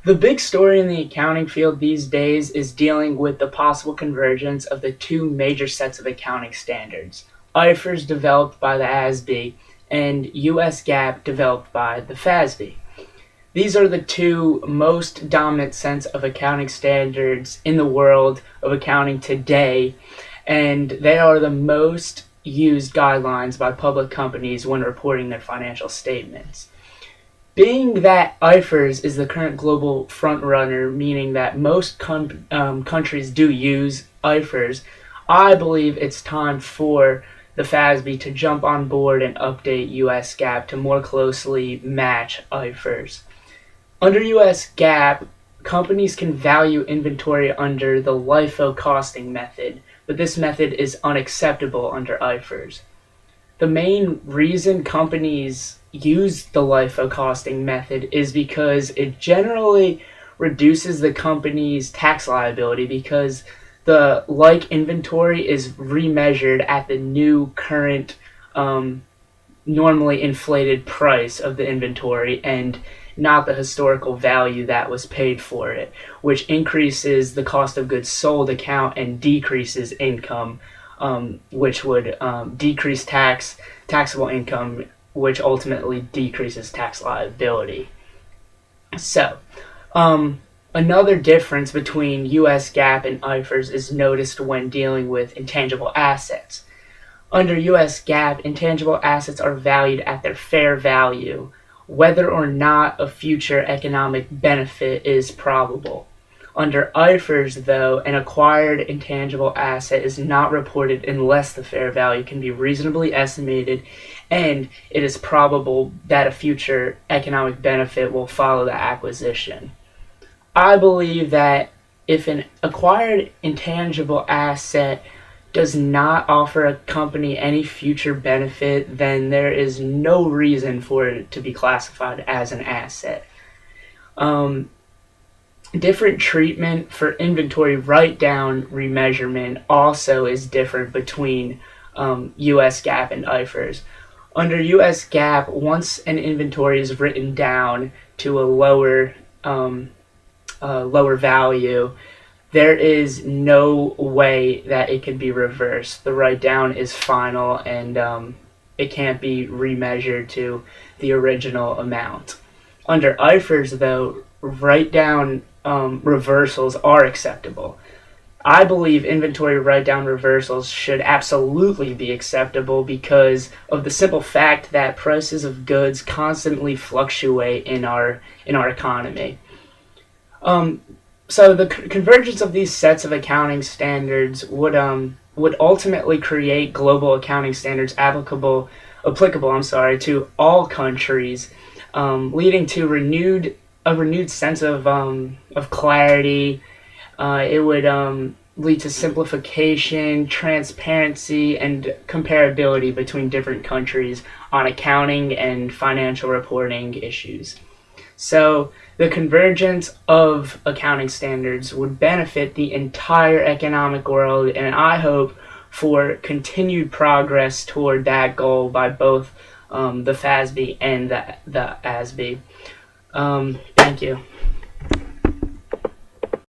The big story in the accounting field these days is dealing with the possible convergence of the two major sets of accounting standards: IFRS developed by the ASB and US GAAP developed by the FASB. These are the two most dominant sets of accounting standards in the world of accounting today, and they are the most used guidelines by public companies when reporting their financial statements. Being that IFRS is the current global frontrunner, meaning that most countries do use IFRS, I believe it's time for the FASB to jump on board and update US GAAP to more closely match IFRS. Under US GAAP, companies can value inventory under the LIFO costing method, but this method is unacceptable under IFRS. The main reason companies use the LIFO costing method is because it generally reduces the company's tax liability, because the like inventory is remeasured at the new current normally inflated price of the inventory and not the historical value that was paid for it, which increases the cost of goods sold account and decreases income, which would decrease taxable income, which ultimately decreases tax liability. So, another difference between US GAAP and IFRS is noticed when dealing with intangible assets. Under US GAAP, intangible assets are valued at their fair value, whether or not a future economic benefit is probable. Under IFRS, though, an acquired intangible asset is not reported unless the fair value can be reasonably estimated and it is probable that a future economic benefit will follow the acquisition. I believe that if an acquired intangible asset does not offer a company any future benefit, then there is no reason for it to be classified as an asset. Different treatment for inventory write-down remeasurement also is different between US GAAP and IFRS. Under US GAAP, once an inventory is written down to a lower value, there is no way that it can be reversed. The write-down is final, and it can't be remeasured to the original amount. Under IFRS, though, write-down reversals are acceptable. I believe inventory write-down reversals should absolutely be acceptable because of the simple fact that prices of goods constantly fluctuate in our economy. So the convergence of these sets of accounting standards would ultimately create global accounting standards applicable to all countries, leading to a renewed sense of clarity. It would lead to simplification, transparency, and comparability between different countries on accounting and financial reporting issues. So the convergence of accounting standards would benefit the entire economic world, and I hope for continued progress toward that goal by both the FASB and the ASB. Thank you.